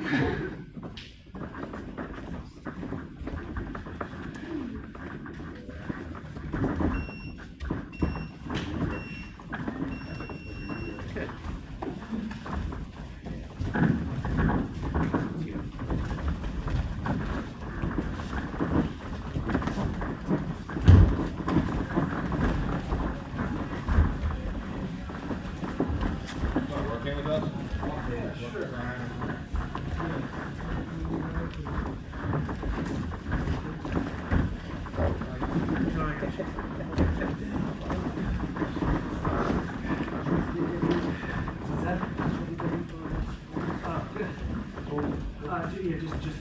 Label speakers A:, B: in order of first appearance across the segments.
A: Working with us?
B: Yeah, sure. Yeah, just.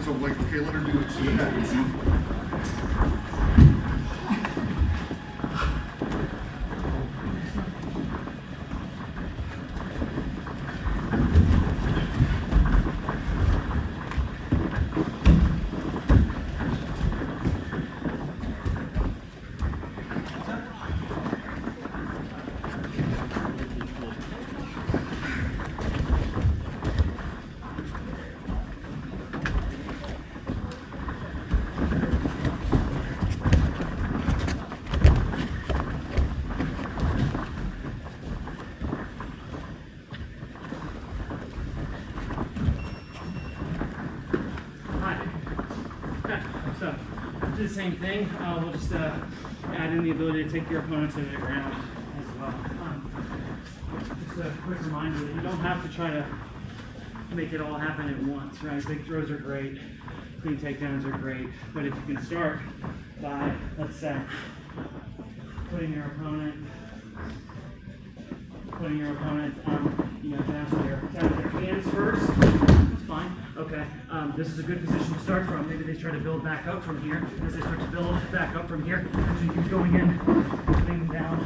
C: So like, okay, let her do it. So
A: So, do the same thing. We'll just add in the ability to take your opponent to the ground as well. Just a quick reminder that you don't have to try to make it all happen at once, right? Big throws are great, clean takedowns are great, but if you can start by, let's say, putting your opponent, down to their hands first. That's fine. Okay. This is a good position to start from. Maybe they try to build back up from here. As they start to build back up from here, so you keep going in, putting down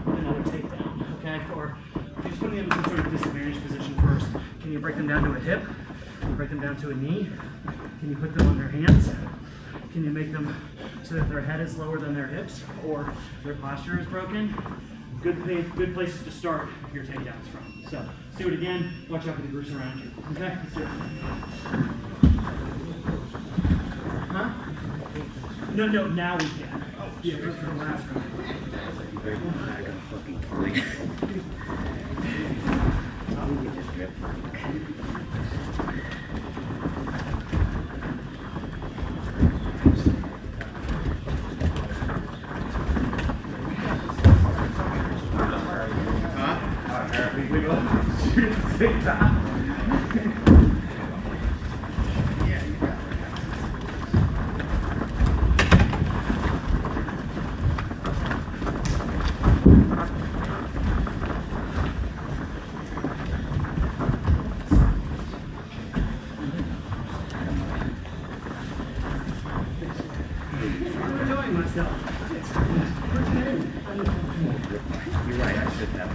A: another takedown. Okay. Or you're just putting them in some sort of disadvantaged position first. Can you break them down to a hip? Can you break them down to a knee? Can you put them on their hands? Can you make them so that their head is lower than their hips or their posture is broken? Good places to start your takedowns from. So let's do it again. Watch out for the groups around you. Okay? Let's do it. Huh? No, now we can. Oh, yeah, for the last round. I'm enjoying myself.
D: You're right, I should have.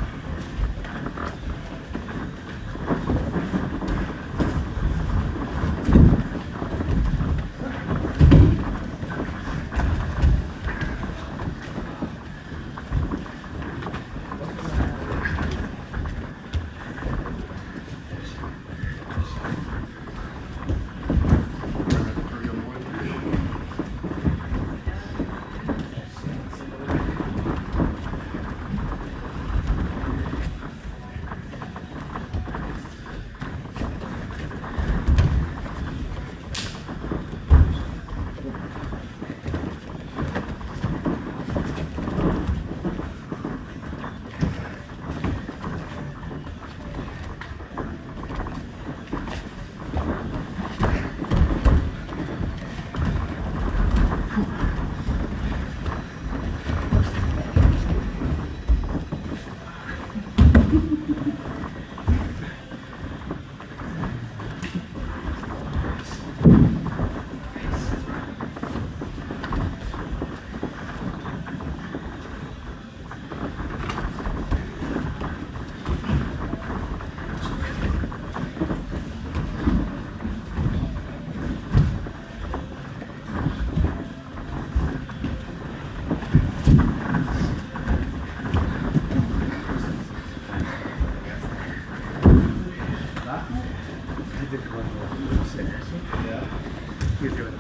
D: You're doing it.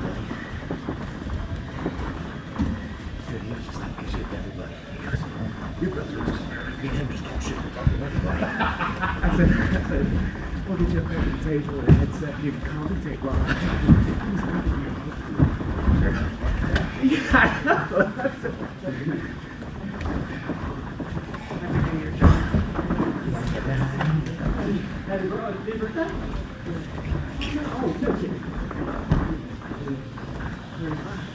D: Good, he was just like, shit to everybody. He goes, your brother was just me and him just talk shit about everybody. I said, we'll get you a fucking table and a headset and you can commentate live. Yeah, I know. Happy birthday? Oh, thank you. Very much.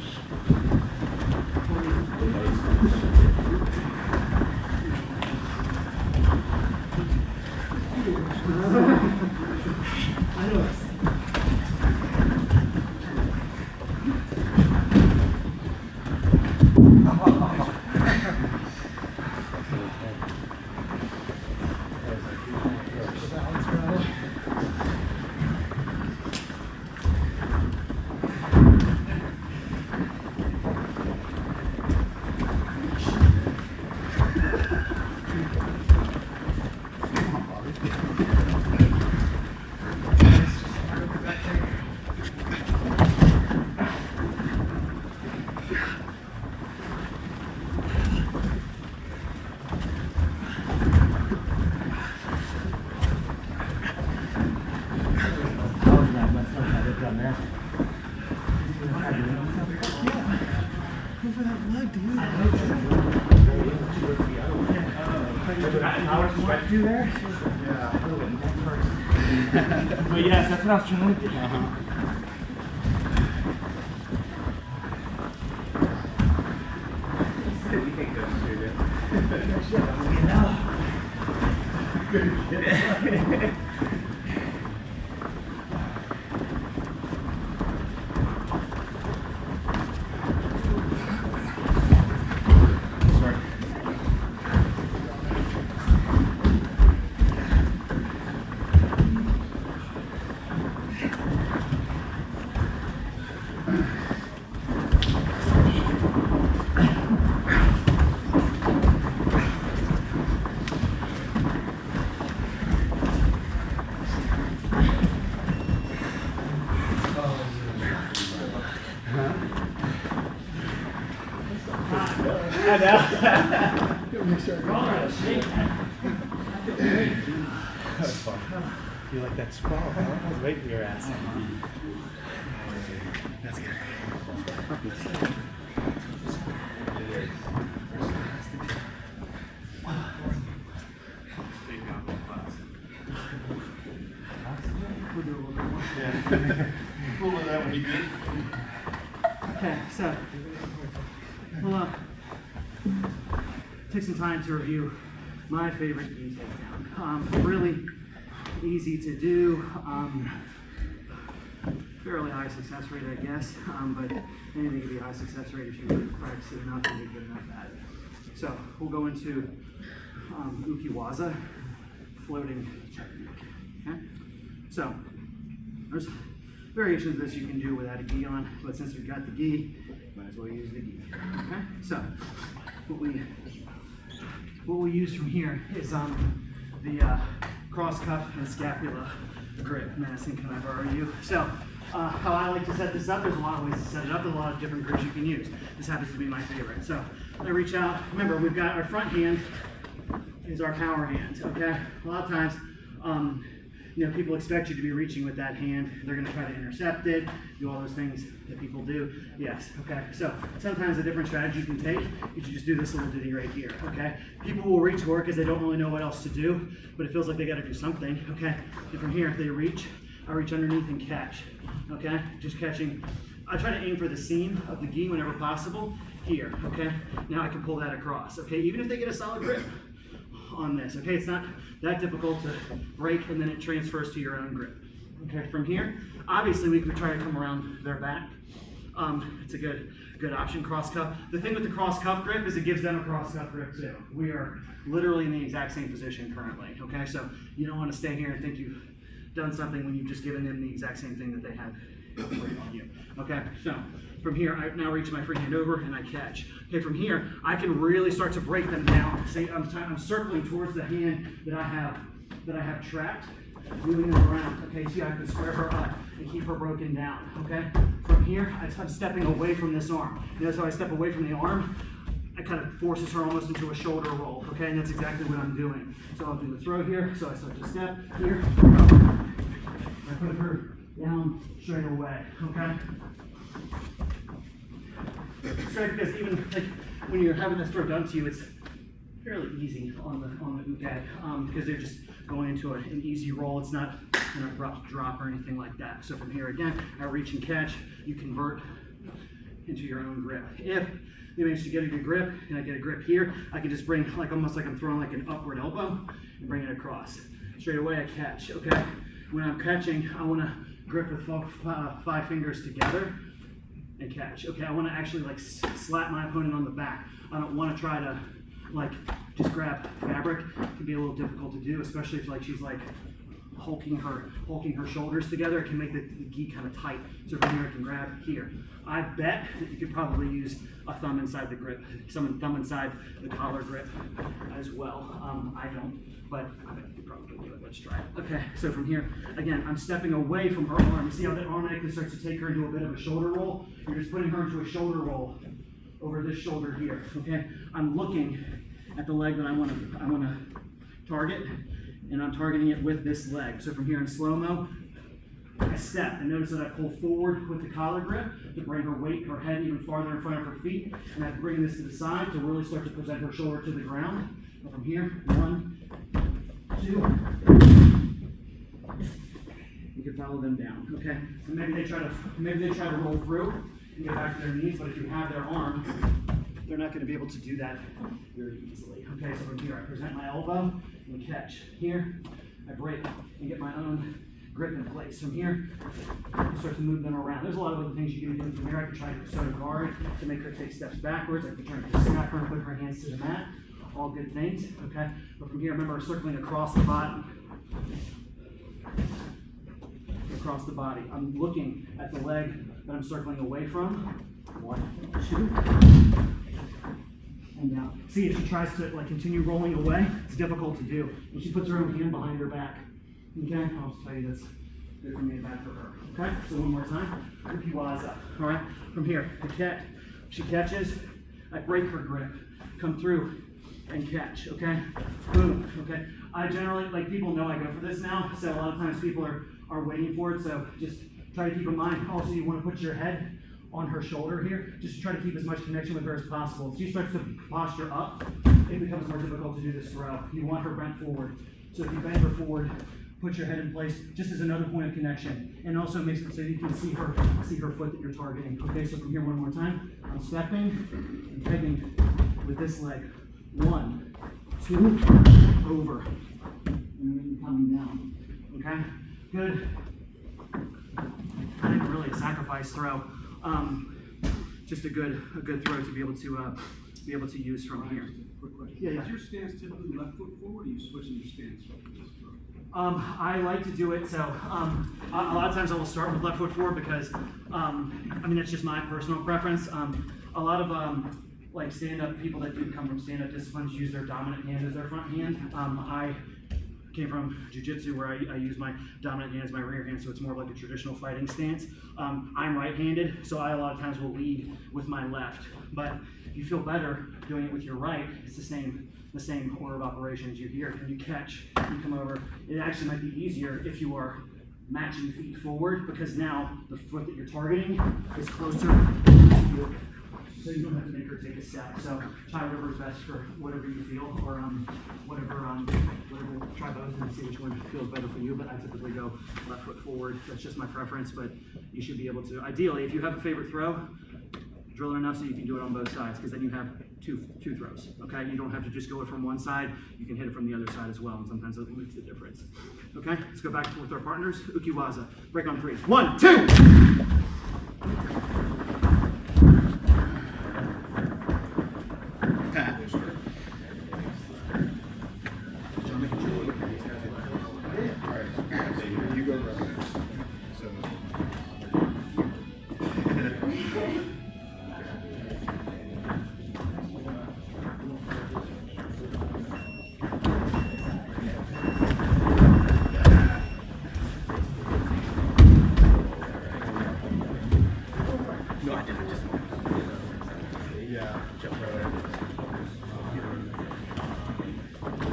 D: I know. for that leg, dude.
A: Hours what to do there?
C: Yeah.
A: But yes, that's what I was trying to do.
C: Sorry.
D: You like that sprawl, huh? I was waiting for your ass. That's good.
C: What was that when you did?
A: Okay, so we'll take some time to review my favorite gi takedown. Really easy to do, fairly high success rate, I guess, but anything can be high success rate if you practice it enough and get good enough at it. So we'll go into ukiwaza, floating technique. Okay, so there's variations of this you can do without a gi on, but since we've got the gi, might as well use the gi. Okay, so what we use from here is the cross cuff and scapula grip. Madison, can I borrow you? So how I like to set this up, there's a lot of ways to set it up, there's a lot of different grips you can use. This happens to be my favorite. So I reach out, remember we've got our front hand is our power hand, okay? A lot of times, you know, people expect you to be reaching with that hand. They're gonna try to intercept it, do all those things that people do. Yes, okay. So sometimes a different strategy you can take is you just do this little ditty right here, okay? People will reach for it because they don't really know what else to do, but it feels like they gotta do something, okay? And from here, if they reach, I reach underneath and catch, okay? Just catching. I try to aim for the seam of the gi whenever possible, here, okay? Now I can pull that across, okay? Even if they get a solid grip on this, okay? It's not that difficult to break, and then it transfers to your own grip. Okay, from here, obviously we could try to come around their back. It's a good option, cross cuff. The thing with the cross cuff grip is it gives them a cross cuff grip too. We are literally in the exact same position currently, okay? So you don't want to stay here and think you've done something when you've just given them the exact same thing that they have on you. Okay, so from here, I now reach my free hand over and I catch. Okay, from here, I can really start to break them down. See, I'm circling towards the hand that I have trapped, moving them around. Okay, see, I can square her up and keep her broken down. Okay, from here, I'm stepping away from this arm. Notice how I step away from the arm, it kind of forces her almost into a shoulder roll. Okay, and that's exactly what I'm doing. So I'll do the throw here. So I start to step here. I put her down straight away. Okay. Straight, because even like when you're having this throw done to you, it's fairly easy on the uke because they're just going into an easy roll. It's not an abrupt drop or anything like that. So from here again, I reach and catch. You convert into your own grip. If you manage to get a good grip and I get a grip here, I can just bring like almost like I'm throwing like an upward elbow and bring it across. Straight away I catch. Okay. When I'm catching, I want to grip with 5 fingers together and catch. Okay, I want to actually like slap my opponent on the back. I don't want to try to like just grab fabric. It can be a little difficult to do, especially if like she's like hulking her shoulders together. It can make the gi kind of tight. So from here I can grab here. I bet that you could probably use a thumb inside the grip, some thumb inside the collar grip as well. I don't, but I bet you could probably do it. Let's try it. Okay, so from here, again, I'm stepping away from her arm. See how that arm actually starts to take her into a bit of a shoulder roll? You're just putting her into a shoulder roll over this shoulder here, okay? I'm looking at the leg that I want to target, and I'm targeting it with this leg. So from here in slow-mo, I step, and notice that I pull forward with the collar grip to bring her weight, her head even farther in front of her feet, and I bring this to the side to really start to present her shoulder to the ground. And from here, 1, 2. You can follow them down, okay? So maybe they try to roll through and get back to their knees, but if you have their arm, they're not going to be able to do that very easily. Okay, so from here, I present my elbow and catch. Here, I break and get my own grip in place. From here, I start to move them around. There's a lot of other things you can do from here. I can try to start a guard to make her take steps backwards. I can try to snap her and put her hands to the mat. All good things, okay? But from here, remember circling across the body. Across the body. I'm looking at the leg that I'm circling away from. 1, 2. And down. See, if she tries to continue rolling away, it's difficult to do. And she puts her own hand behind her back. Okay, I'll just tell you this. Good for me and bad for her. Okay, so one more time. Ukiwaza. All right, from here, she catches. I break her grip, come through, and catch. Okay, boom. Okay, I generally people know I go for this now. So a lot of times people are waiting for it. So just try to keep in mind. Also, you want to put your head on her shoulder here, just to try to keep as much connection with her as possible. If she starts to posture up, it becomes more difficult to do this throw. You want her bent forward. So if you bend her forward, put your head in place just as another point of connection. And also makes it so you can see her foot that you're targeting. Okay, so from here one more time. I'm stepping and pegging with this leg. 1, 2, over. And then coming down. Okay? Good. Not even really a sacrifice throw. Just a good throw to be able to use from here.
B: Quick question.
A: Yeah.
B: Is your stance typically left foot forward, or are you switching your stance for this throw?
A: I like to do it so. A lot of times I will start with left foot forward because that's just my personal preference. A lot of stand-up people that do come from stand-up disciplines use their dominant hand as their front hand. I came from jiu-jitsu where I use my dominant hand as my rear hand, so it's more like a traditional fighting stance. I'm right-handed, so I a lot of times will lead with my left. But if you feel better doing it with your right, it's the same order of operations. You're here, and you catch, you come over. It actually might be easier if you are matching feet forward, because now the foot that you're targeting is closer to you. So you don't have to make her take a step. So try whatever's best for whatever you feel, or whatever, try both and see which one feels better for you. But I typically go left foot forward. That's just my preference, but you should be able to. Ideally, if you have a favorite throw, drill it enough so you can do it on both sides, because then you have two throws. Okay, you don't have to just go it from one side. You can hit it from the other side as well, and sometimes it makes a difference. Okay, let's go back with our partners. Ukiwaza. Break on 3. 1, 2.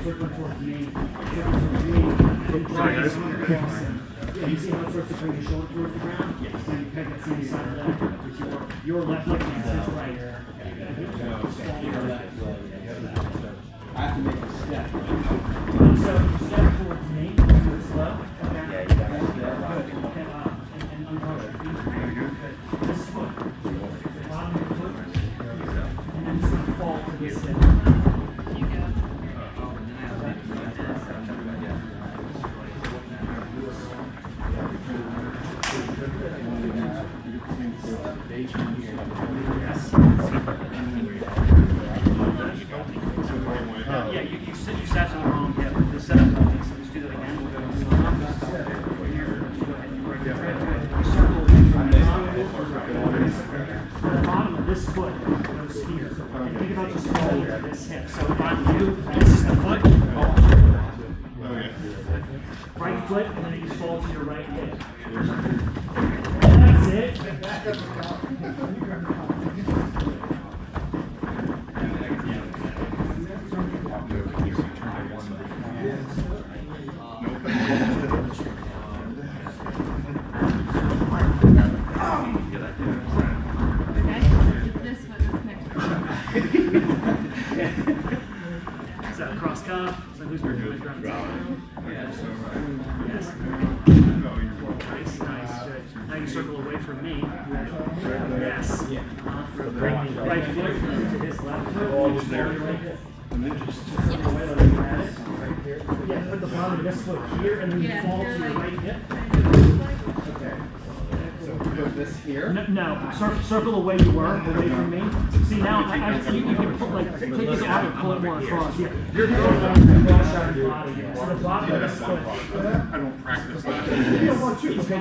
A: Circling towards me. Yeah, you see how it starts to bring your shoulder towards the ground? Yes. So you peg that same side of that with your left leg against his right.
C: I have to make a step.
A: So step towards me, do it slow. Okay.
C: Yeah, you got it.
A: Okay, and uncross your feet. Good. This foot. The bottom of your foot. And then just gonna fall to this hip. Yeah, you sat on the wrong hip. The setup like this. So just do that again. We'll go slow. Here, go ahead and break it. You circle from the bottom of this foot goes here. And think about just falling to this hip. So if I'm you, this is the foot. Right foot, and then you just fall to your right hip. That's it. tough. So who's your good? Yes. Nice, nice, good. Now you circle away from me. Yes. Right foot to his left foot. Yeah, put the bottom of this foot here, and then you fall to your right hip.
C: Okay. So put this here.
A: No, circle away you were, away from me. See now, you can put, like, take this out and pull it more across. Yeah, you're going across your body. So the bottom of this foot.
B: I don't practice that.
A: Okay, you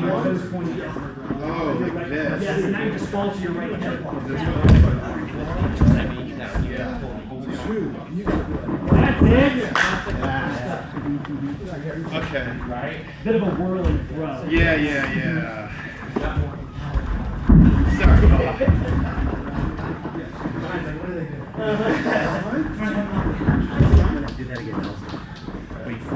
A: want those pointing downward.
C: Oh, like this.
A: Yes, and now you just fall to your right hip. That's it.
B: Okay.
A: Bit of a whirling throw.
B: Yeah. Sorry.
D: Do that again, Nelson. Wait for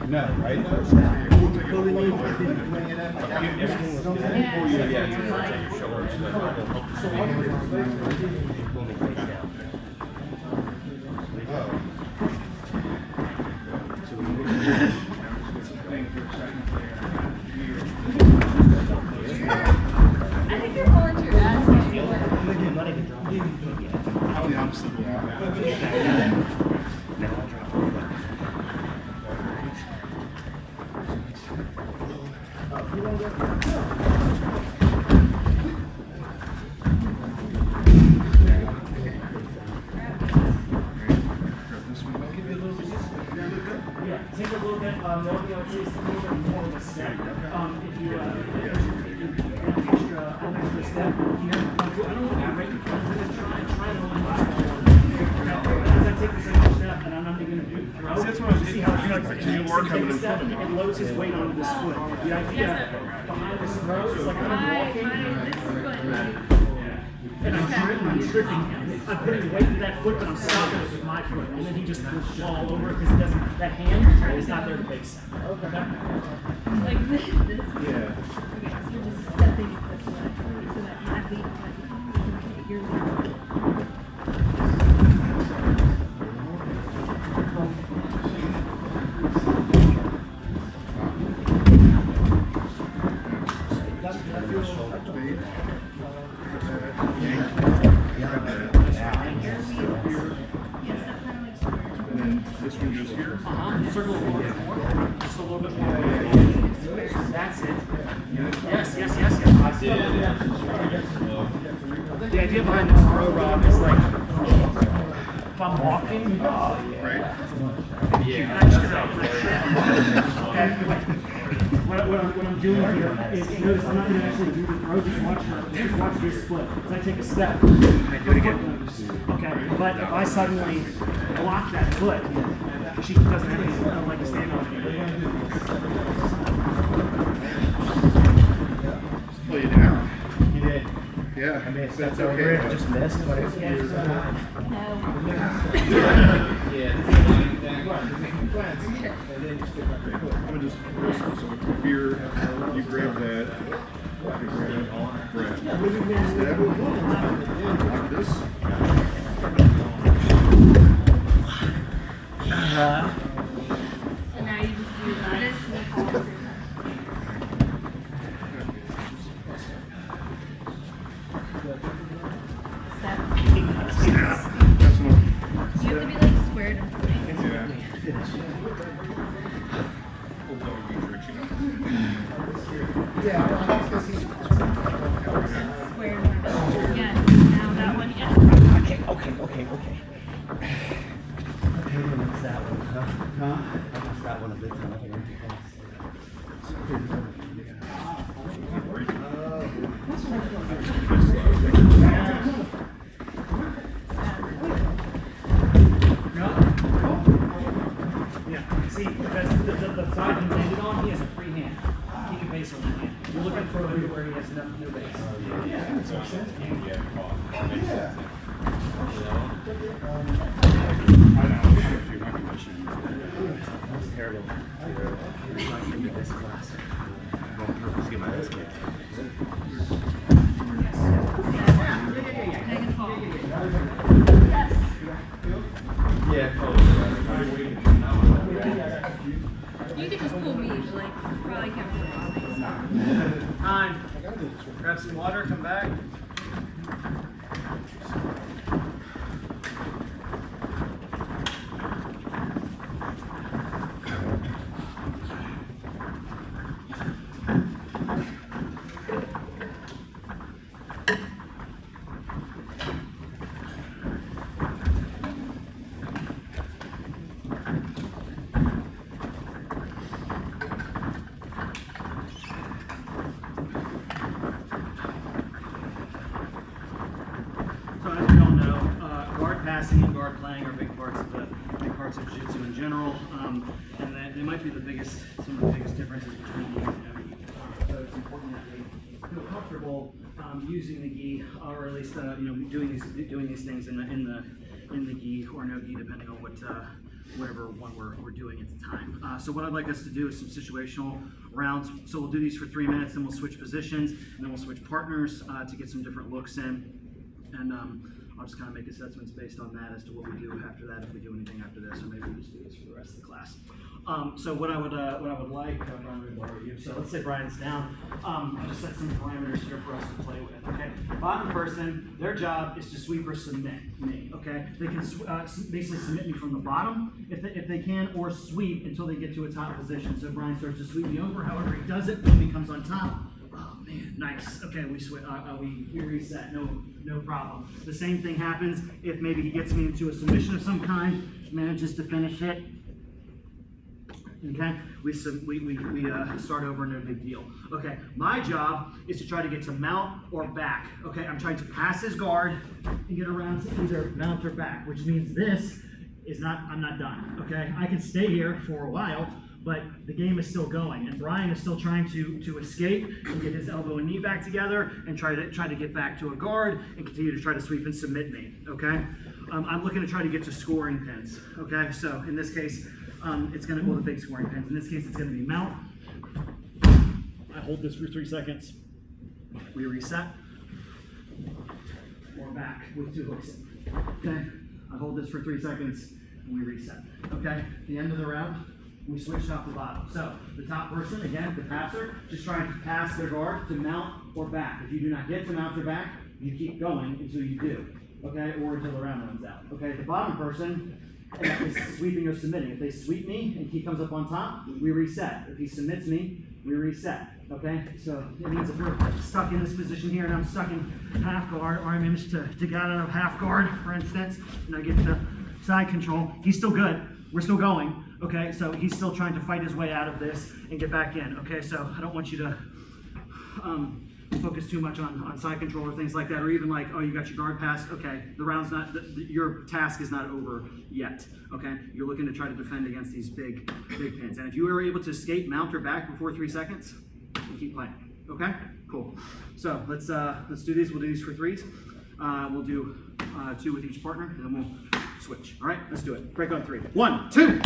C: No, right?
E: I think you're falling to your ass.
B: The opposite.
A: Yeah, take a little bit, the only thing I would say is to take a little bit more of a step. If you, extra step here, I don't want you right in front of it, try to only as I take this extra step, and I'm not even going to do throw.
B: That's what I was
A: See how
B: thinking.
A: it's
B: Like, you are coming in front of me.
A: It loads his weight onto this foot. The idea behind this throw is like I'm walking, and I'm tripping him. I'm putting weight to that foot, but I'm stopping it with my foot. And then he just will fall over because he doesn't, that hand is not there to base. Okay?
E: Like this.
C: Yeah.
E: Okay, so you're just stepping this way so that my feet can your lead.
B: And then this one goes here.
A: Circle a little bit more. Just a little bit more. That's it. Yes. The idea behind this throw rod is like, if I'm walking,
B: Right.
A: and I just what I'm doing here is, notice I'm not going to actually do the throw, just watch this split. As I take a step, do it again. Okay, but if I suddenly block that foot, she doesn't have any leg to stand on.
B: Pull you down.
C: You did.
B: Yeah.
C: I mean,
B: That's
C: over
B: okay.
C: it, just missed, but it's
E: No.
B: I'm gonna just so here you grab that. Grab. Step. Like this.
E: So now you just do this and then follow through. Step.
B: That's one.
E: You have to be like squared and pointing.
B: Yeah.
E: Square and pointing. Yes. Now that one, yes.
D: Okay. It's that one, huh? It's that one a bit.
A: Yeah, see, because the side he landed on, he has a free hand. He can base on that hand. You're looking for a move where he has enough no base.
B: I know.
D: terrible. It's not gonna be this class. I'm going to get my ass kicked.
E: Megan Fall.
C: Yeah,
E: You could just pull me, but like, probably can't pull
A: Time. Grab some water, come back. So as we all know, guard passing and guard playing are big parts of jiu-jitsu in general, and they might be some of the biggest differences between gi and no gi. So it's important that they feel comfortable using the gi, or at least doing these things in the gi or no gi, depending on whatever one we're doing at the time. So what I'd like us to do is some situational rounds. So we'll do these for 3 minutes, then we'll switch positions, and then we'll switch partners to get some different looks in. And I'll just kind of make assessments based on that as to what we do after that, if we do anything after this, or maybe we just do this for the rest of the class. So what I would like, Brian, I'm going to borrow you. So let's say Brian's down. I'll just set some parameters here for us to play with. Okay, bottom person, their job is to sweep or submit me. Okay, they can basically submit me from the bottom if they can, or sweep until they get to a top position. So Brian starts to sweep me over. However he does it, when he comes on top. Oh man, nice. Okay, we reset. No problem. The same thing happens if maybe he gets me into a submission of some kind, manages to finish it. Okay, we start over, no big deal. Okay, my job is to try to get to mount or back. Okay, I'm trying to pass his guard and get around to either mount or back, which means this is I'm not done. Okay, I can stay here for a while, but the game is still going, and Brian is still trying to escape and get his elbow and knee back together and try to get back to a guard and continue to try to sweep and submit me. Okay, I'm looking to try to get to scoring pins. Okay, so in this case, it's going to the big scoring pins. In this case, it's going to be mount. I hold this for 3 seconds. We reset. Or back with 2 hooks in. Okay, I hold this for 3 seconds and we reset. Okay, at the end of the round, we switch top to bottom. So the top person, again, the passer, just trying to pass their guard to mount or back. If you do not get to mount or back, you keep going until you do, okay, or until the round runs out. Okay, the bottom person is sweeping or submitting. If they sweep me and he comes up on top, we reset. If he submits me, we reset. Okay, so it means if we're stuck in this position here and I'm stuck in half guard, or I managed to get out of half guard, for instance, and I get to side control, he's still good. We're still going. Okay, so he's still trying to fight his way out of this and get back in. Okay, so I don't want you to focus too much on side control or things like that, or even like, oh, you got your guard passed. Okay, the round's not, your task is not over yet. Okay, you're looking to try to defend against these big pins. And if you were able to escape, mount, or back before 3 seconds, you keep playing. Okay, cool. So let's do these. We'll do these for 3s. We'll do 2 with each partner, and then we'll switch. All right, let's do it. Break on 3. 1, 2.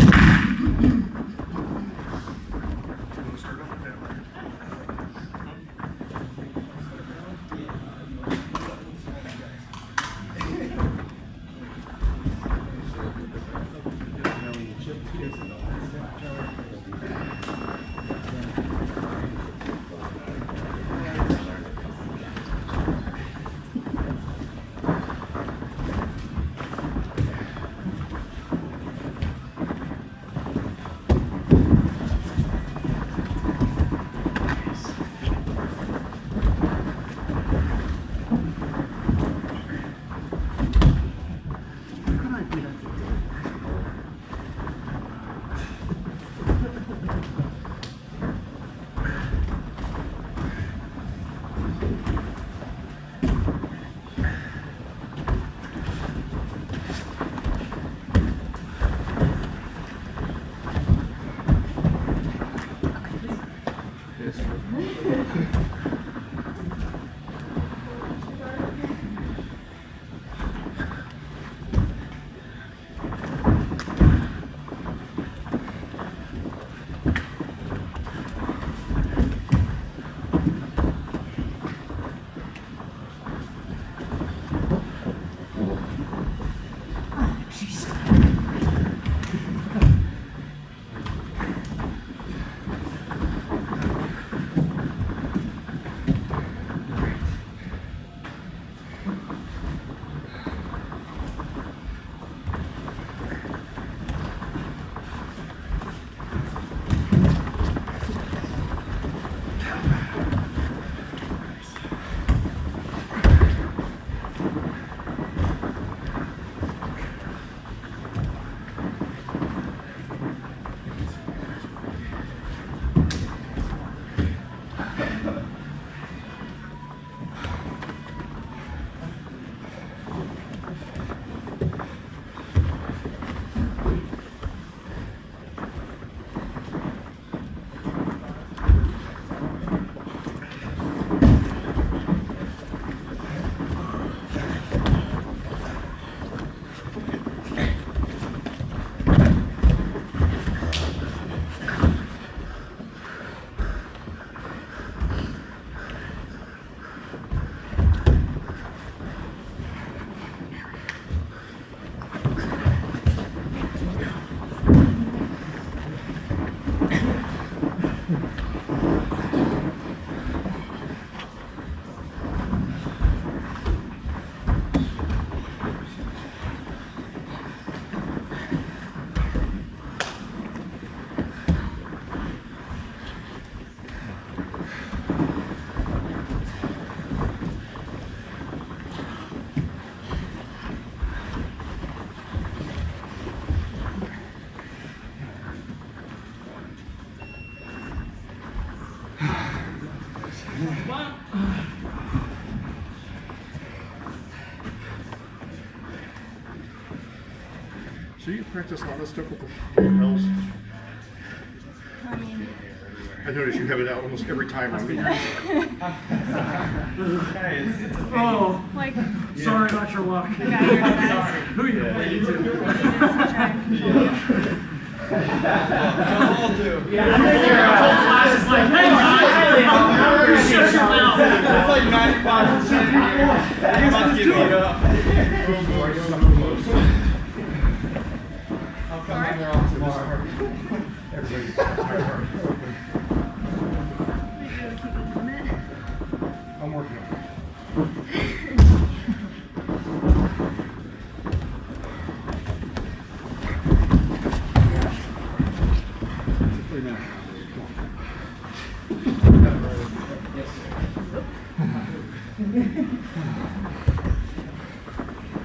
F: So you practice a lot of stuff with the hills?
E: I mean,
F: I notice you have it out almost every time.
A: Oh,
E: like,
A: sorry about your luck.
E: the guy here says,
A: Who are you related to?
E: he needs to try and control it.
A: Yeah, I think your whole class is like, hey guys, shut your mouth.
C: That's like 95% here. You must get beat up. I'll come in there on tomorrow. Everybody's hard.
E: Maybe we'll keep it a minute.
F: I'm working on it.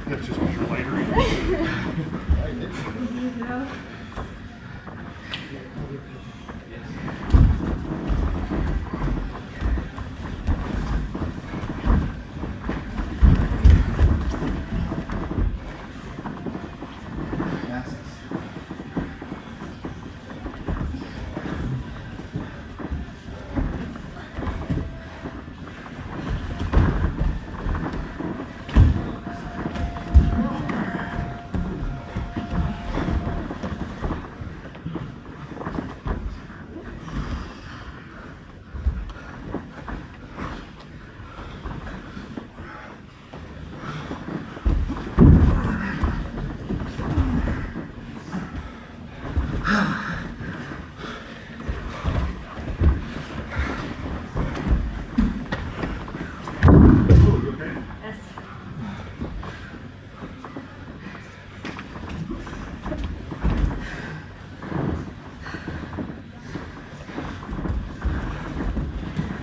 F: That's just what you're later.
E: You know? Yes.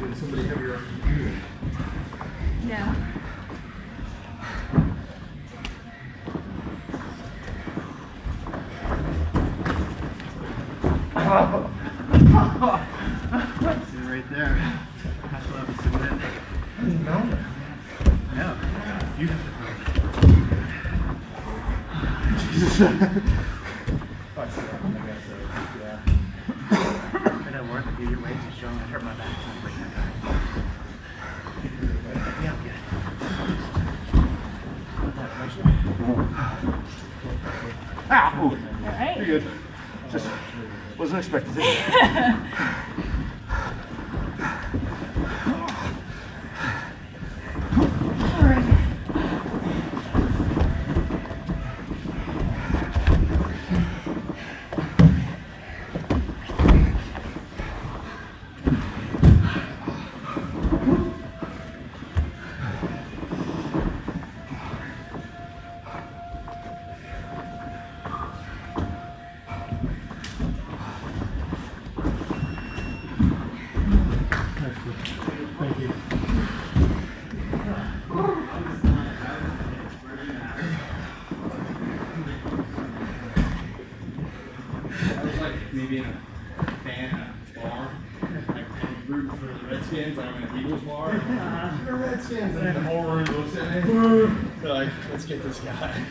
F: Did somebody have your
E: No.
C: Right there. That's what I was submitting.
F: No.
C: No. You have I don't work with you. Your weights are strong. I hurt my back. So I'm breaking my back. Yeah, I'm good.
F: Ow!
E: All right.
F: You're good. Just wasn't expecting it. Thank you.
C: I was like maybe in a fan at a bar. Like I'm rooting for the Redskins. I'm in an Eagles bar. The Redskins, and the whole room looks at me. They're like, let's get this guy.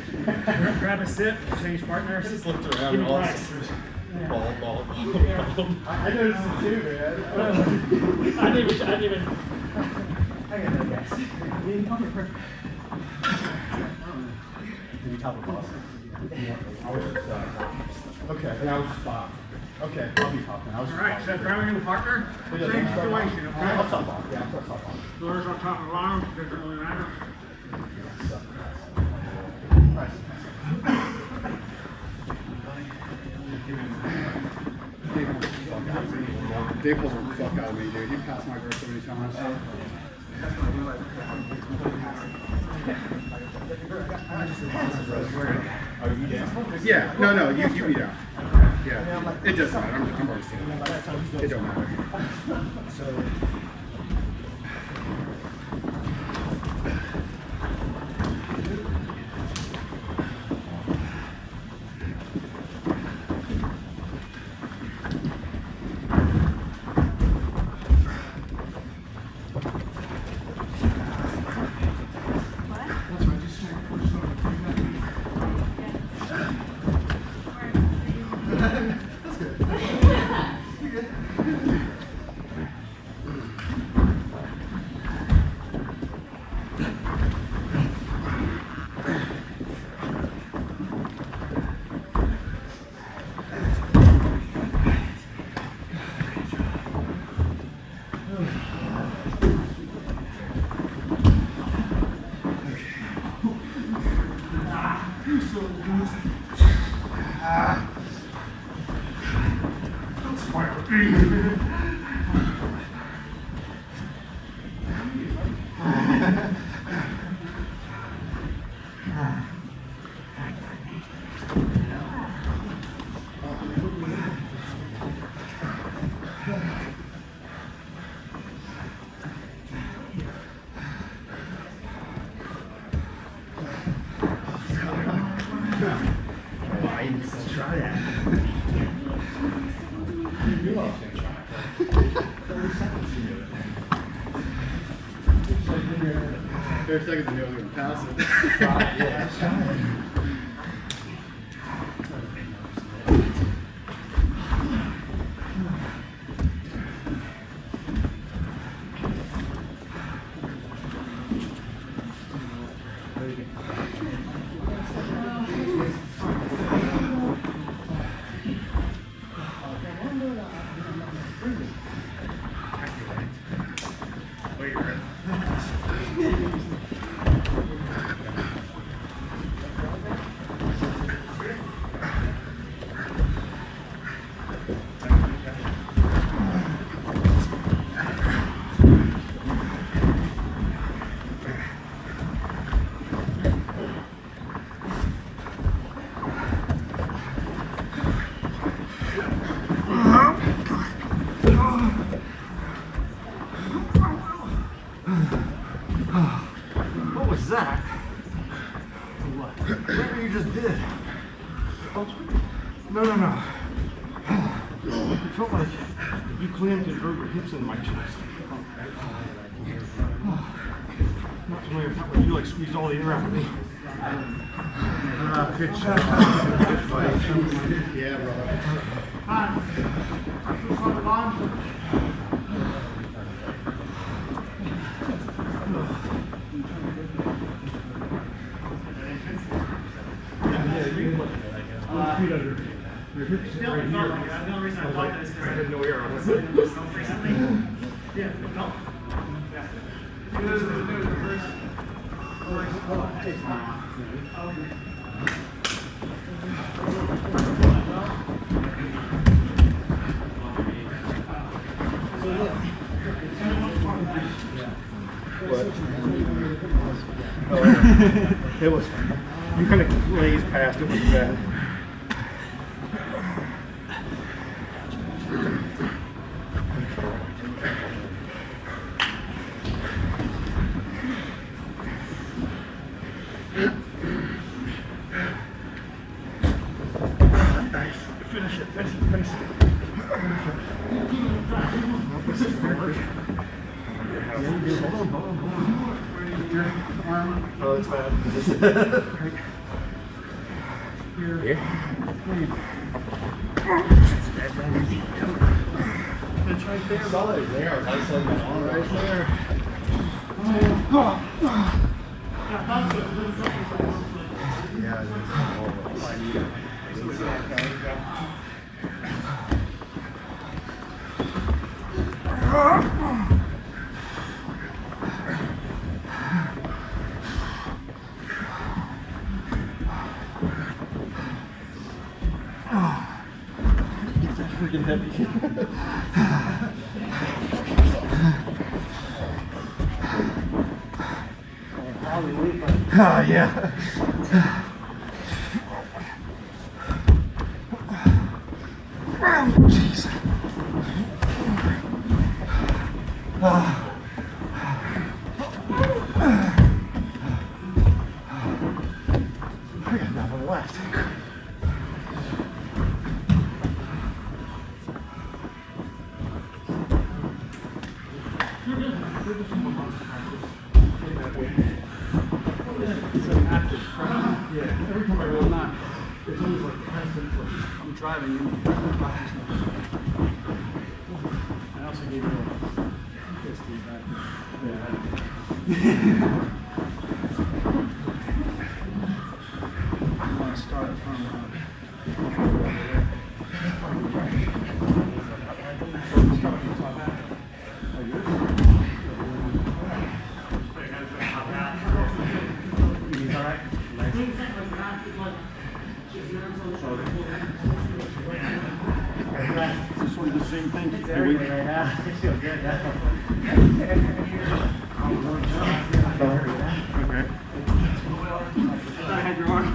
A: Grab a sip, change
C: I
A: partners.
C: just looked around
A: Give
C: and
A: me
C: all
A: price.
C: ball.
F: I noticed it too, man.
A: I didn't even.
F: Did you top of us? I was just, okay, yeah, I was just Bob. Okay, I'll be talking. I was
A: All
F: just
A: right, so grab a new partner.
F: It
A: Same
F: doesn't matter.
A: situation, okay?
F: I'll top off. Yeah, I'll top off.
A: Doors on top of the line, doesn't really matter.
B: Dave pulls the fuck out of me, dude. He passed my girl so many times. Yeah, no, you be down. Yeah, it doesn't matter. I'm already standing. It don't matter.
E: What?
D: Let's try that.
B: There's seconds ago, I was going to pass it.
D: Yeah, let's try it. What was that? What? Whatever you just did. No. It felt like you clamped and drove your hips into my chest. Not familiar. It felt like you like squeezed all the air out of me. Good shot. Good fight.
B: Yeah, brother.
A: The only reason I thought that is because I didn't know we were on this recently. Yeah, no.
D: It was fun. You kind of glazed past it, wasn't bad. Nice. Finish it. Oh, it's bad. Here. It's right there.
C: Solid there. I said that on right there.
D: Freaking heavy. Oh, yeah. Jeez. I got nothing left. Yeah, every time I roll not, it's always like constant, like, I'm driving and I also gave you a fist feedback. Yeah. I want to start from
B: This one the same thing.
A: It's everything right now. I feel good now.
B: Okay.
A: I had your arm.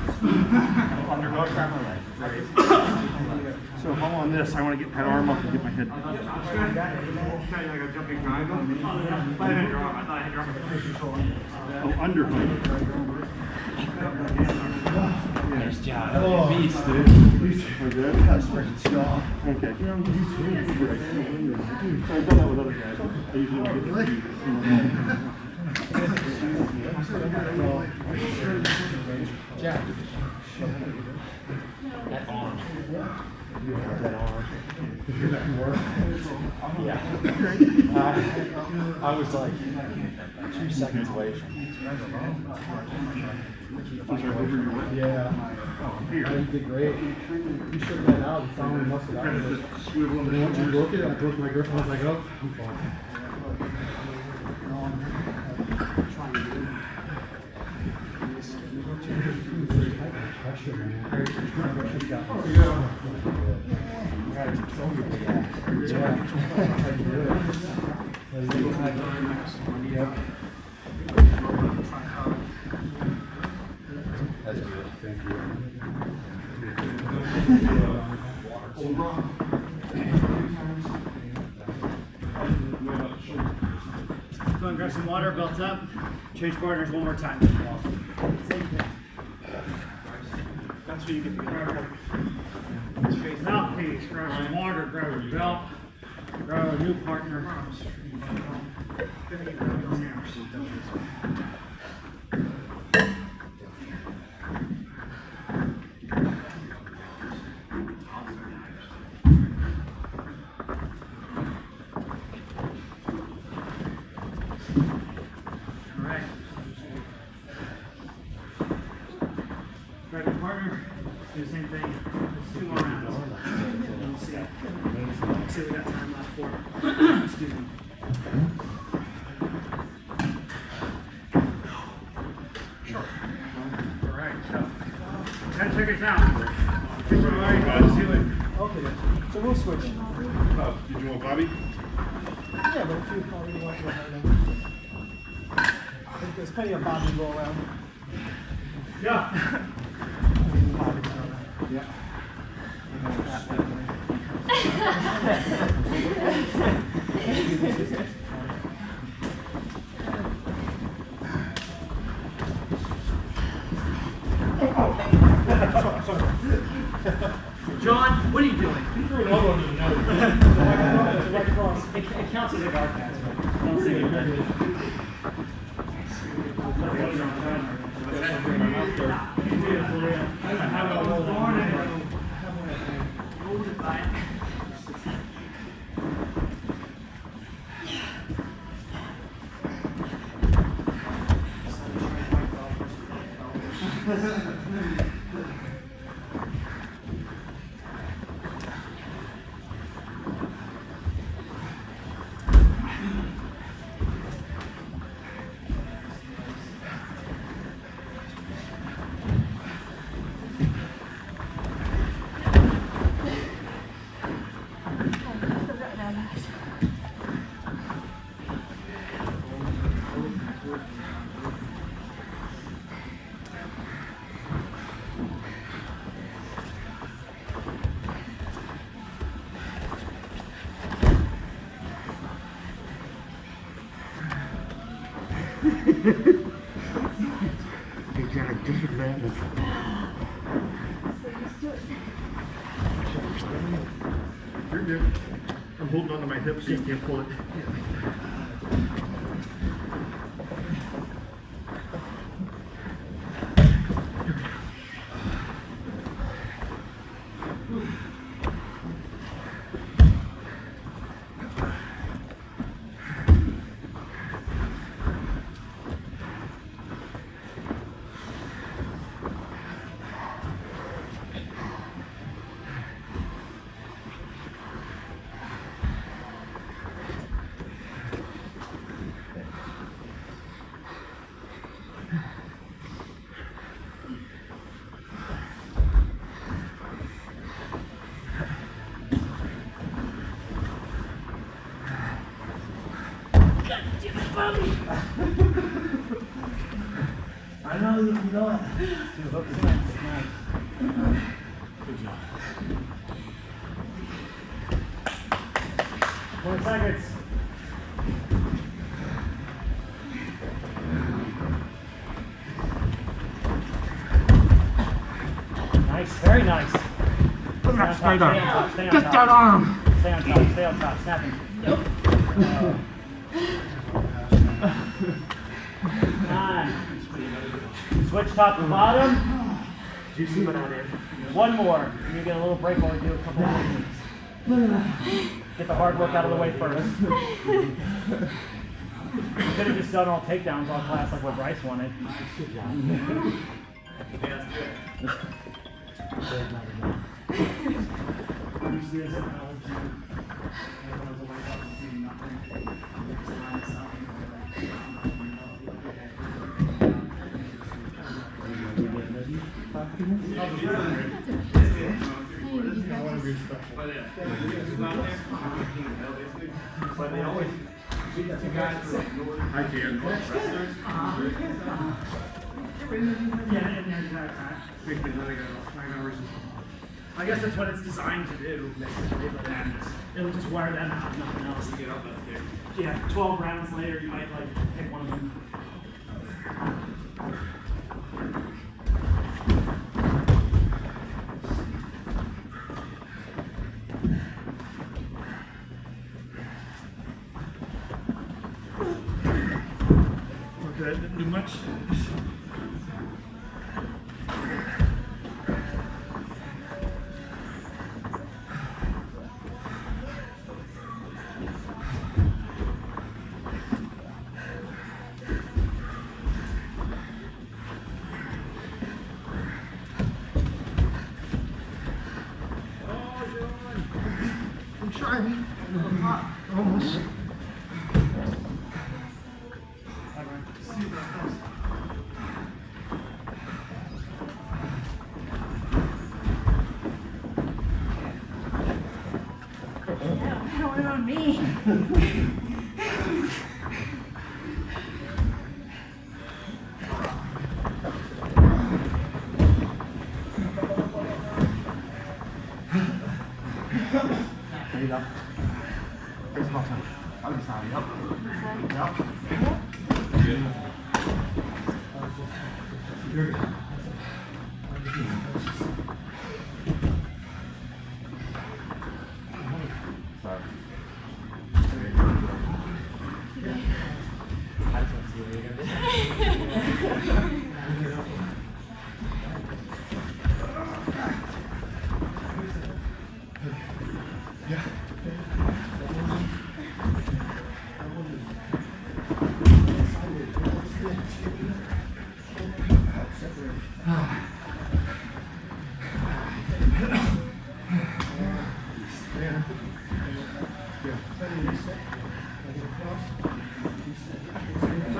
B: So if I'm on this, I want to get that arm up and get my head.
A: Like a jumping triangle. I had your arm. I thought I had your arm with the control.
B: Oh, underhook.
C: Nice job. Beast, dude.
B: We're good?
F: That's freaking strong.
B: Okay. I've done that with other guys. I usually don't get
F: Jack.
C: That arm.
F: That arm. Yeah. I was like 2 seconds away from it. Yeah. I did great. You shook that out and finally muscled out. And then once you broke it, I broke my grip and I was like, oh, I'm fine. Pressure, man. Pressure's got me. Yep. That's good. Thank you.
A: Go and grab some water, belt up. Change partners one more time. That's where you get the water. Mouthpiece, grab some water, grab a belt, grab a new partner. Alright. Grab your partner, do the same thing. Just 2 more rounds. And we'll see. See what we got time left for. Excuse me. Sure. Alright, so 10 seconds out. Alright, let's do it.
F: Okay, so we'll switch.
B: Did you want Bobby?
F: Yeah, but if you probably want to have them. I think there's plenty of Bobby to go around.
A: Yeah.
F: Yeah.
A: John, what are you doing?
F: He threw an elbow to the nose. Right across.
A: It counts as a guard pass, right? Don't say it.
B: You got a disadvantage. You're good. I'm holding on to my hips so you can't pull it.
A: you can go it. 2 hooks in. Nice. Good job. 20 seconds. Nice, very nice. Stay on top, stay on top, stay on top. Get that arm! Stay on top, snapping. 9. Switch top to bottom.
D: Do you see what I did?
A: 1 more. And you get a little break while we do a couple more things. Get the hard work out of the way first. You could have just done all takedowns all class like what Bryce wanted.
D: Good job.
A: Use this analogy. Everyone's a white belt to do nothing. Just line this up and go
C: But they always beat the 2 guys who are ignored.
B: I can.
C: Wrestlers.
A: Yeah, and there's that time. I guess that's what it's designed to do, basically, but then it'll just wear them out, nothing else.
C: Get up that there.
A: Yeah, 12 rounds later, you might like pick one of them.
D: Okay, didn't do much. I'm trying. Almost.
E: What about me?
D: There you go. Here's my time. I'll be sorry. You're good. Sorry. I just want to see what you're gonna do.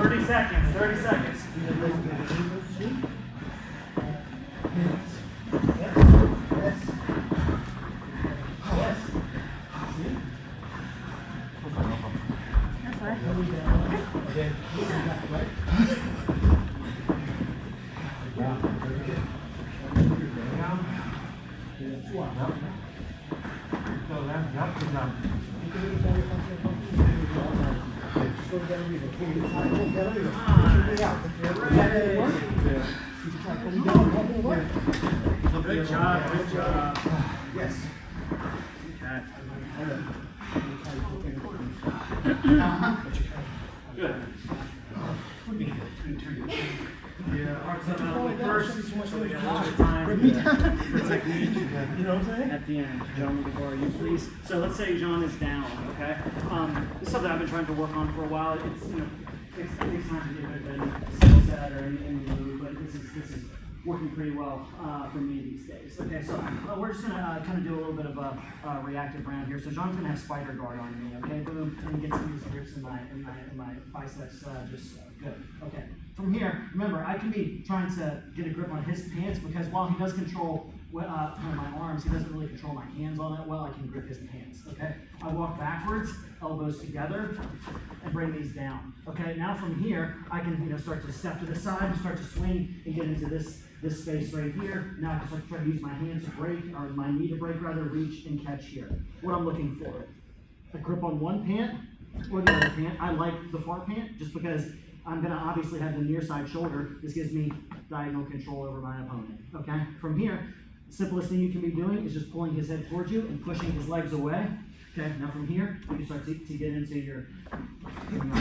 A: Thirty seconds. Good job, good job.
B: Yes.
A: Okay. Good. Yeah, arcs up out of the way first, so we got a little bit of time for technique.
D: You know what I'm saying?
A: At the end, John, we can borrow you, please. So let's say John is down, okay? This is something I've been trying to work on for a while. It's, you know, it takes time to get a bit of a skill set or any move, but this is working pretty well for me these days. Okay, so we're just gonna kind of do a little bit of a reactive round here. So John's gonna have spider guard on me, okay? Boom, and get some of these grips in my biceps, just good. Okay. From here, remember, I can be trying to get a grip on his pants because while he does control my arms, he doesn't really control my hands all that well. I can grip his hands, okay? I walk backwards, elbows together, and bring these down. Okay, now from here, I can start to step to the side and start to swing and get into this space right here. Now I can start to try to use my hands to break, or my knee to break rather, reach and catch here. What I'm looking for, a grip on one pant or the other pant. I like the far pant just because I'm gonna obviously have the near side shoulder. This gives me diagonal control over my opponent, okay? From here, the simplest thing you can be doing is just pulling his head towards you and pushing his legs away. Okay, now from here, you can start to get into your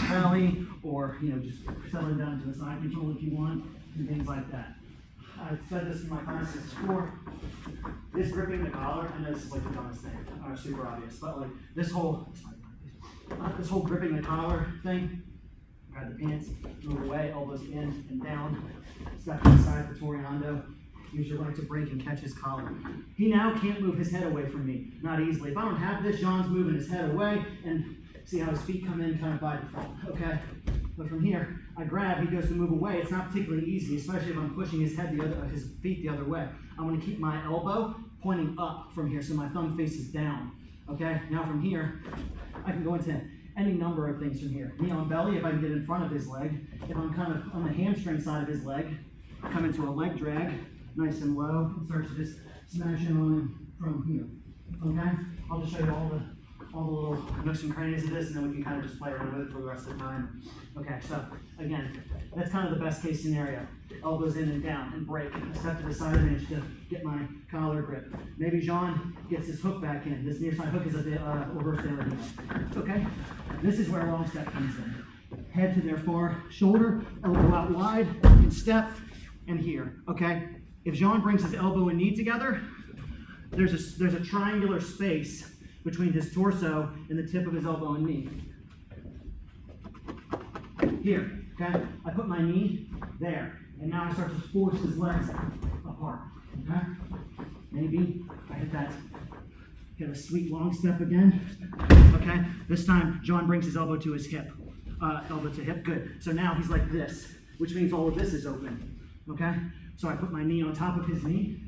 A: belly, or just settling down to the side control if you want, and things like that. I've said this in my classes before. This gripping the collar, I know this is like the dumbest thing, super obvious, but like this whole gripping the collar thing, grab the pants, move away, elbows in and down, step to the side for Toriando. Use your right to break and catch his collar. He now can't move his head away from me, not easily. If I don't have this, Jean's moving his head away, and see how his feet come in kind of by default, okay? But from here, I grab, he goes to move away. It's not particularly easy, especially if I'm pushing his feet the other way. I want to keep my elbow pointing up from here, so my thumb faces down, okay? Now from here, I can go into any number of things from here. Knee on belly, if I can get in front of his leg. If I'm kind of on the hamstring side of his leg, come into a leg drag, nice and low, and start to just smash in on him from here, okay? I'll just show you all the little nooks and crannies of this, and then we can kind of just play around with it for the rest of the time. Okay, so again, that's kind of the best case scenario. Elbows in and down and break. I step to the side of the inch to get my collar grip. Maybe Jean gets his hook back in. This near side hook is a reverse de la Riva. Okay, this is where a long step comes in. Head to their far shoulder, elbow out wide, and step, and here, okay? If Jean brings his elbow and knee together, there's a triangular space between his torso and the tip of his elbow and knee. Here, okay? I put my knee there, and now I start to force his legs apart, okay? Maybe I hit a sweet long step again, okay? This time, Jean brings his elbow to his hip, elbow to hip, good. So now he's like this, which means all of this is open, okay? So I put my knee on top of his knee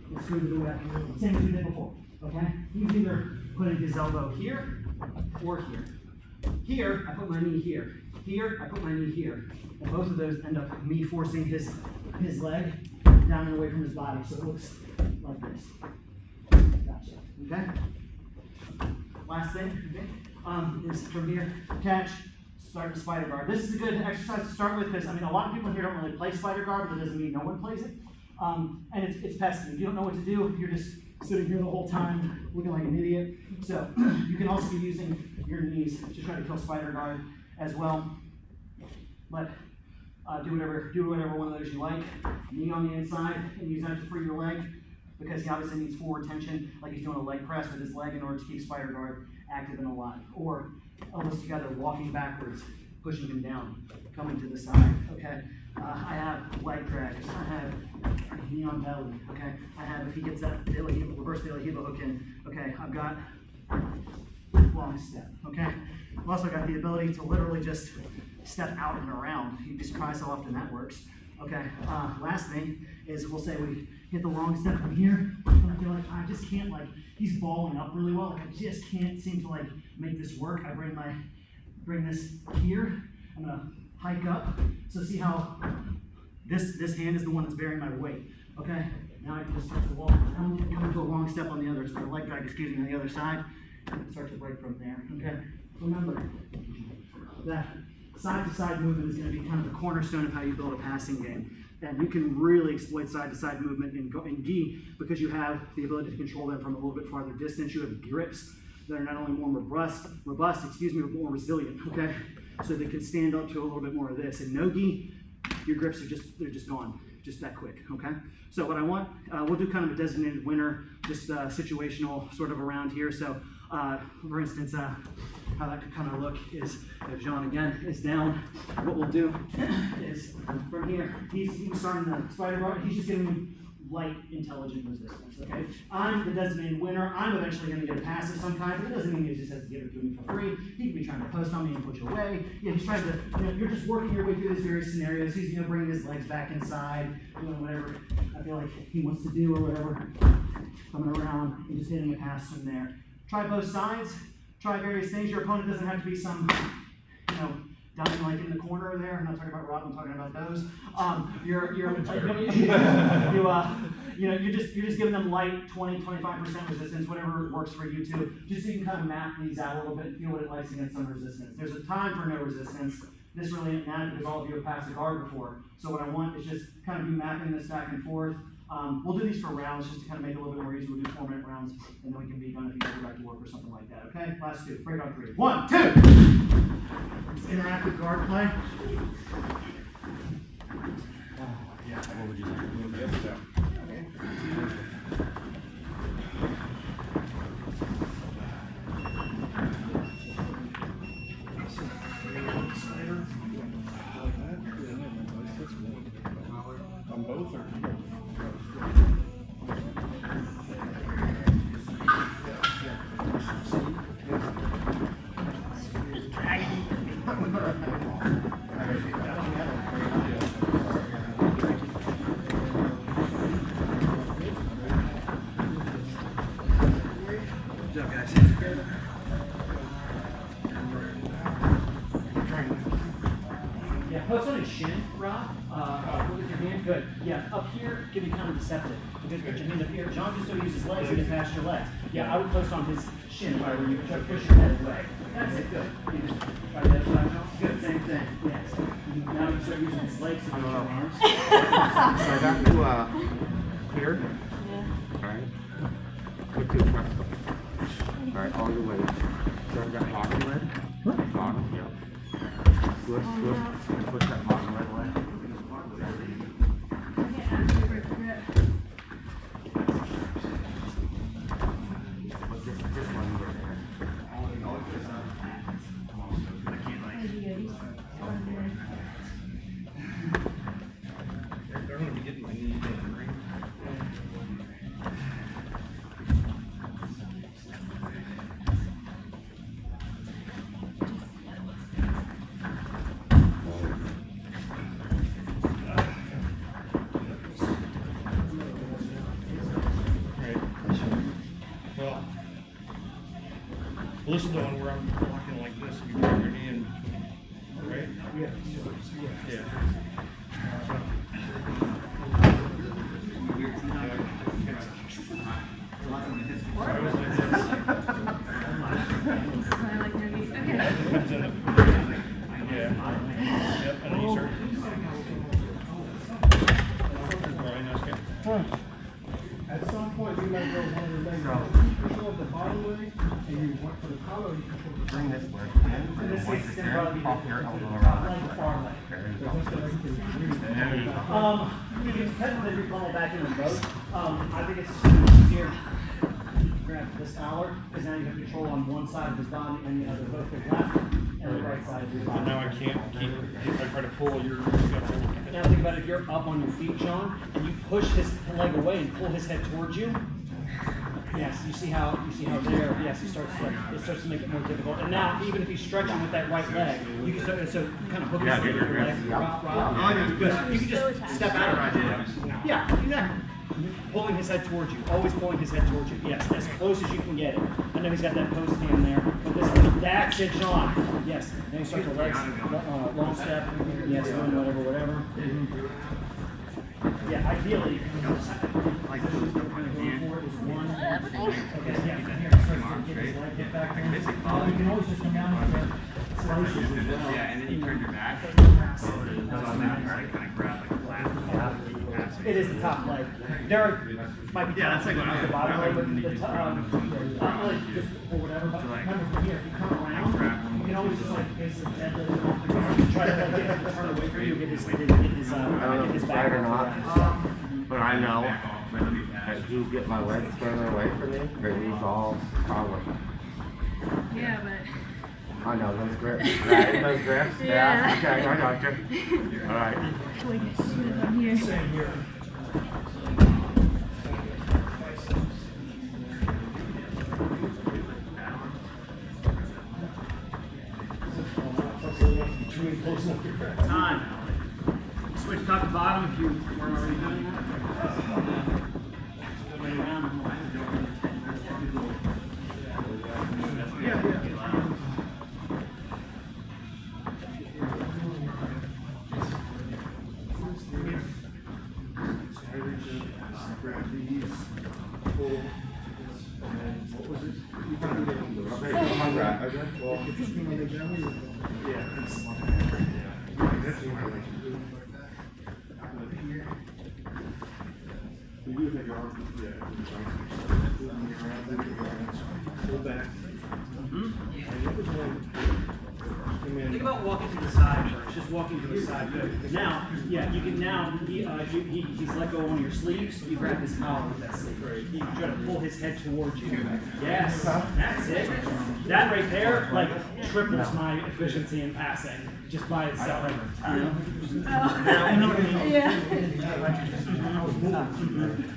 A: and scoot it away. Same as we did before, okay? He's either putting his elbow here or here. Here, I put my knee here. Here, I put my knee here. And both of those end up me forcing his leg down and away from his body, so it looks like this. Gotcha, okay? Last thing, okay, is from here, catch, start the spider guard. This is a good exercise to start with because, I mean, a lot of people here don't really play spider guard, but that doesn't mean no one plays it. And it's pesky. If you don't know what to do, you're just sitting here the whole time looking like an idiot. So you can also be using your knees to try to kill spider guard as well. But do whatever one of those you like. Knee on the inside and use that to free your leg because he obviously needs forward tension, like he's doing a leg press with his leg in order to keep spider guard active and alive. Or elbows together, walking backwards, pushing him down, coming to the side, okay? I have leg drags, I have knee on belly, okay? I have, if he gets that reverse de la Riva hook in, okay, I've got long step, okay? I've also got the ability to literally just step out and around. You'd be surprised how often that works. Okay, last thing is we'll say we hit the long step from here, and I feel like I just can't, like, he's balling up really well, like I just can't seem to like make this work. I bring this here, I'm gonna hike up, so see how this hand is the one that's bearing my weight, okay? Now I can just start to walk around, come into a long step on the other side, leg drag, excuse me, on the other side, and start to break from there, okay? Remember that side-to-side movement is going to be kind of the cornerstone of how you build a passing game. And you can really exploit side-to-side movement in gi because you have the ability to control them from a little bit farther distance. You have grips that are not only more robust, but more resilient, okay? So they can stand up to a little bit more of this. In no gi, your grips are they're just gone, just that quick, okay? So what I want, we'll do kind of a designated winner, just situational sort of around here. So for instance, how that could kind of look is if Jean again is down, what we'll do is from here, he's starting the spider guard, he's just giving me light intelligent resistance, okay? I'm the designated winner. I'm eventually gonna get a pass of some kind, but it doesn't mean he just has to give it to me for free. He could be trying to post on me and put you away. Yeah, he's trying to, you're just working your way through these various scenarios. He's, bringing his legs back inside, doing whatever I feel like he wants to do or whatever. Coming around and just hitting a pass from there. Try both sides. Try various things. Your opponent doesn't have to be some, down like in the corner there. I'm not talking about Rob. I'm talking about those. You're just giving them light 20-25% resistance, whatever works for you two. Just so you can kind of map these out a little bit and feel what it likes against some resistance. There's a time for no resistance. This really ain't mad because all of you have passed a guard before. So what I want is just kind of be mapping this back and forth. We'll do these for rounds just to kind of make it a little bit more easy. We'll do 4-minute rounds, and then we can be done if you go back to work or something like that. Okay? Last two. Break on 3. 1, 2. Interactive guard play.
C: What would you do?
B: On both or?
A: Good job, guys. Yeah, post on his shin, Rob. Look at your hand. Good. Yeah, up here can be kind of deceptive. Because put your hand up here. John just going to use his legs and get past your legs. Yeah, I would post on his shin if I were you. Try to push your head away. That's it. Good. You just try that side. Good. Same thing. Yes. Now you start using his legs to push your arms.
D: So I got to here.
E: Yeah.
D: Alright. Put 2 trucks. Alright, all your weight. So I got bottom leg. Bottom, yep. Twist, and push that bottom leg away.
E: Okay, after grip.
D: Just one more there.
E: As you go, you start doing.
B: They're going to be getting my knee in, right? Well, listen to one where I'm walking like this, you bring your knee in, right? Yeah. I was like this.
E: I like movies. Okay.
B: Yeah. Yep, and then you start. Alright, nice guy.
F: At some point, you might go one of the legs. Push off the bottom leg, and you want for the collar, you push over the
D: Bring this leg in.
A: In this case, it's going to probably be
D: Off here, elbow
A: the
D: around.
A: leg, far leg.
D: There you go.
A: You can technically refunnel back in them both. I think it's easier to grab this collar because now you have control on one side of his body and you have both the left and the right side of your body.
B: Now I can't keep, if I try to pull your,
A: Now think about it, if you're up on your feet, John, and you push his leg away and pull his head towards you. Yes, you see how there, yes, it starts to make it more difficult. And now, even if he's stretching with that right leg, you can start, so kind of hook his leg with your leg, Rob. Good. You can just step out of it. Yeah, exactly. Pulling his head towards you, always pulling his head towards you. Yes, as close as you can get it. I know he's got that post hand there, but that's it, John. Yes, then you start the legs, long step, yes, doing whatever. Yeah, ideally, like this is going for is one. Okay, yeah, here, start to get his leg, get back there. You can always just come down and slices as well.
G: Yeah, and then you turn your back.
A: Pass.
G: So on that part, I kind of grab like a flat.
A: It is the top leg. There might be
G: Yeah, that's like when I
A: the bottom leg, but
G: when you
A: the
G: get
A: top, like just or whatever. But remember from here, if you come around, you can always just like basically gently off the guard, try to like get him to turn away from you, get his
D: I don't know if
A: his
D: it's
A: back
D: right or not, but I know as you get my legs further away from me, they lose all power.
E: Yeah, but.
D: I know those grips, right? Those grips?
E: Yeah.
D: Okay, I got you. All right.
E: We can shoot it from here.
A: Same here.
F: even close enough to grab.
A: Time. Switch top to bottom if you weren't already doing that. Go right around.
F: Grab these, pull, and then what was it? You can do that on the right. Well, if you swing on the ground, yeah, it's that's one I like to do. You do take your arms, yeah. Pull back.
A: Think about walking to the side first, just walking to the side. Good. Now, yeah, you can now, he's let go on your sleeves, you grab his collar with that sleeve. You try to pull his head towards you. Yes, that's it. That right there, like, triples my efficiency in passing, just by itself. You know? You know what I mean?
E: Yeah.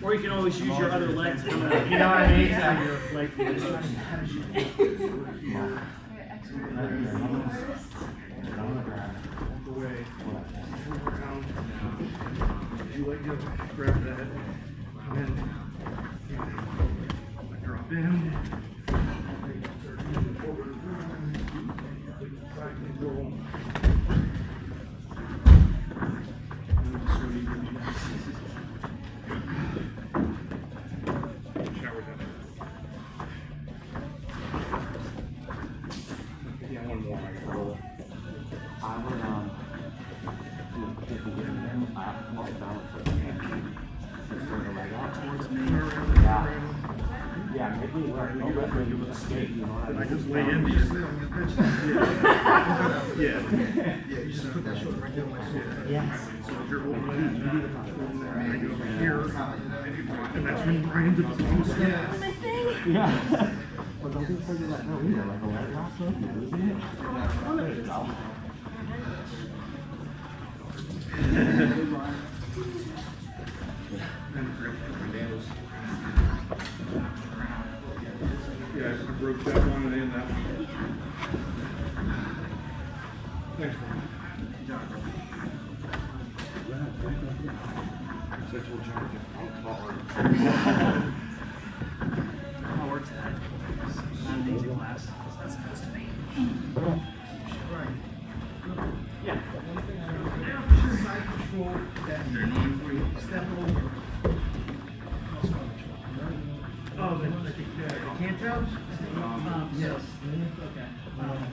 A: Or you can always use your other legs coming up.
D: You know what I mean?
A: Yeah. Your leg
F: Away. Around. You let go. Grab that. And then drop in. Side control. Yeah, one more. I gotta roll it.
D: I would, yeah, maybe where you would escape, you know.
F: I just lay into you. Yeah. Yeah, you just put that shoulder right down my shoulder.
D: Yes.
F: So if you're holding it, I go over here, and that's when right into the bone step.
E: My thing.
D: Yeah. Well, don't be afraid to let go either, like a leg lock, so if you're losing it. There you go.
F: Yeah, I broke that one and then that one. Thanks, man. Sexual charge.
A: How works that? Not an easy class. It's not supposed to be. Yeah.
F: Side control, that step over.
A: Oh, the canto? Yes. Okay.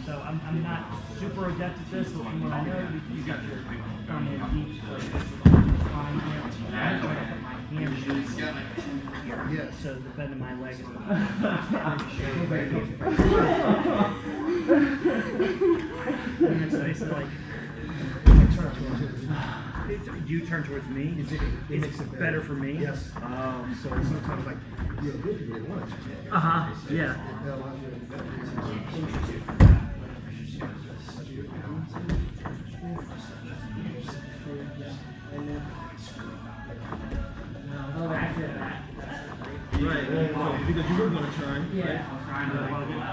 A: So I'm not super adept at this, but from what I know, you got your thumb in deep, like fine here. I put my hamstrings here,
F: Yes.
A: so the bend of my leg is it's basically like you turn towards me. It makes it better for me.
F: Yes. So sometimes like you have good people that want it.
A: Yeah.
F: That allows you
A: Oh, I feel that.
F: Right, because you were going to turn.
A: Yeah.
F: I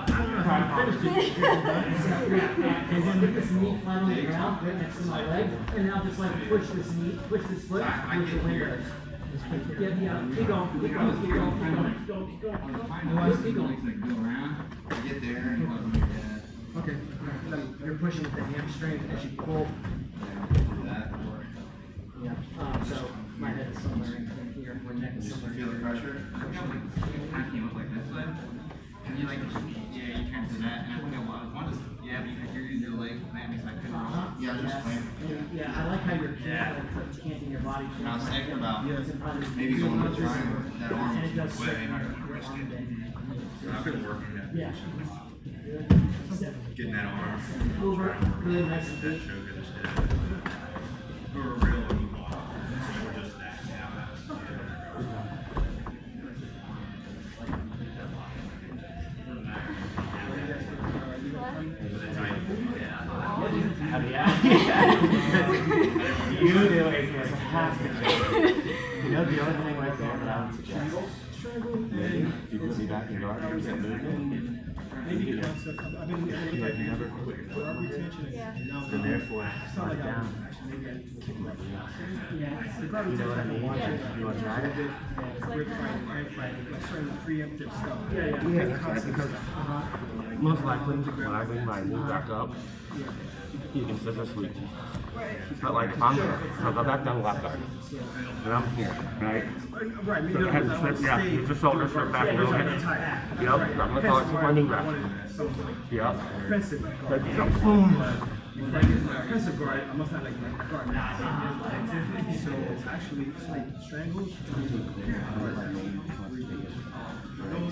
F: don't know how to finish it.
A: And then put this knee flat on the ground, right next to my leg, and now just like push this knee, push this foot, push the windows. Yeah, keep going, keep going, keep going, keep going, keep going, keep going, keep going.
C: Get there and
A: Okay, you're pushing with the hamstring as you pull. Yeah, so my head is somewhere in here, my neck is somewhere in
C: feel the
A: here.
C: pressure.
G: I came up like this way, and you like, yeah, you turned to that, and I think I wanted to, yeah, but you're using your leg, man, because I couldn't.
C: Yeah, just playing.
A: Yeah, I like how you're canting your body.
C: And I was thinking about maybe going to try that arm
A: And it does
C: way.
A: straighten your arm bend.
C: I've been working at
A: Yeah.
C: getting that arm.
A: Over, really nice and
C: That
A: deep.
C: show good as did. We were real we're just that now.
D: You do a fantastic job. You know the other thing right there that I would suggest? Maybe if you can see back in guard, there's that movement.
F: Maybe concept. I've been looking at
D: never
F: forearm retention.
E: Yeah.
D: And therefore,
F: It's not like
D: down.
F: actually maybe I need to look at it.
A: Yeah.
F: The guard
D: You know what I mean?
E: Yeah.
D: You want to try it?
F: Grip fighting, hand fighting, like certain preemptive stuff.
A: Yeah, yeah.
D: Yeah, that's right, because most likely when I bring my knee back up, you can scissor sweep. But like if so I go back down left guard, and I'm here, right?
F: Right, maybe
D: So the head slip, yeah, use the shoulder slip back a little bit. Yep, I'm gonna call it my knee back. Yep.
F: Offensive
D: Like,
F: guard.
D: boom.
F: Like offensive guard, I must not like guard now. So it's actually it's like strangles.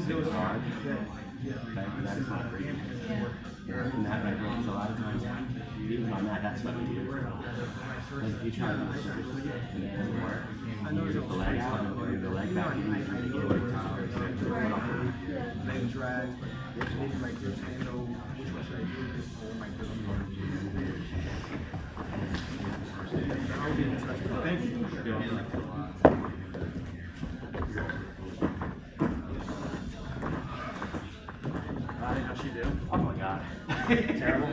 F: Those are
D: That's not great. And that right there, because a lot of times, even on that, that's what we do. Like if you try to do scissor sweep and it doesn't work, you use the legs, bring the leg back, and you try to get it
F: leg drag, but if you like this, I know which one should I do this or my good I'll get in touch. Thank you.
A: How'd she do?
D: Oh my god.
A: Terrible.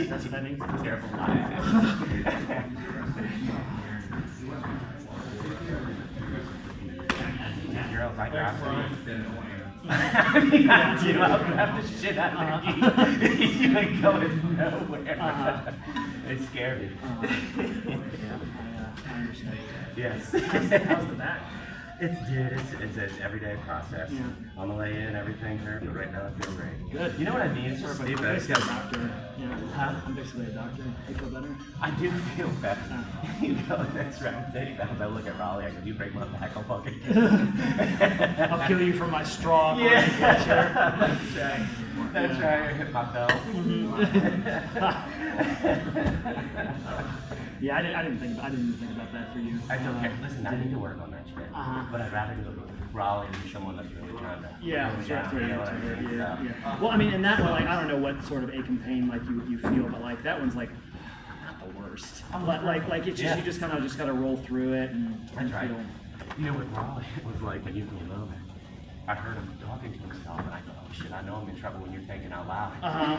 A: That's offending.
D: Terrible. Girls, I grab them. I mean, I do. I'll grab the shit out of you. You ain't going nowhere. They scare me.
A: I understand.
D: Yes.
A: How's the back?
D: It's an everyday process.
A: Yeah.
D: On the way in, everything hurt, but right now I feel great.
A: Good.
D: You know what I mean? It's just sleep.
A: I'm basically a doctor. Yeah.
D: Huh?
A: I'm basically a doctor. You feel better?
D: I do feel better. You know, next round, I look at Raleigh, I go, you break my back, I'll fucking kill you.
A: I'll kill you for my straw.
D: Yeah. That's right. That's right. I hit my belt.
A: Yeah, I didn't think about that for you.
D: I don't care. Listen, I need to work on that shit. But I'd rather go to Raleigh than someone that's really trying to.
A: Yeah,
D: pull me
A: sure,
D: down, you know what I mean?
A: yeah,
D: So-
A: yeah. Well, I mean, and that one, like, I don't know what sort of ache and pain like you feel, but like that one's like not the worst. But like it's just
D: Yeah.
A: you just kind of gotta roll through it and
D: That's right.
A: feel.
D: You know what Raleigh was like when you came over? I heard him talking to himself, and I go, oh shit, I know I'm in trouble when you're thinking out loud.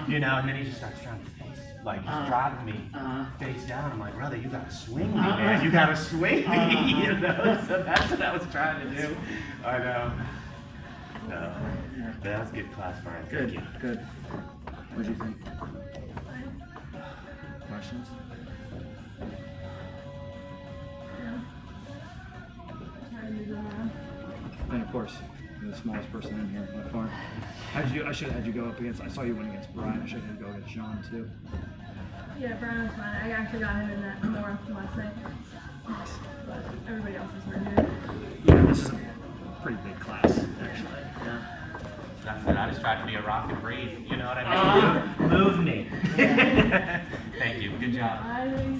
D: You know, and then he just starts trying to face, like, he's driving me face down. I'm like, brother, you gotta swing me, man. You gotta swing me, you know? So that's what I was trying to do. I know. No. But that was good class, Brian. Thank you.
A: Good. What do you think? Questions? And of course, you're the smallest person in here by far. I should have had you go up against. I saw you win against Brian. I should have had you go against Sean too.
E: Yeah, Brian was fine. I actually got him in that more last night. But everybody else is really good.
A: Yeah, this is a pretty big class, actually. Yeah.
D: That's it. I just tried to be a rock and breathe. You know what I mean? Move me. Thank you. Good job.
E: I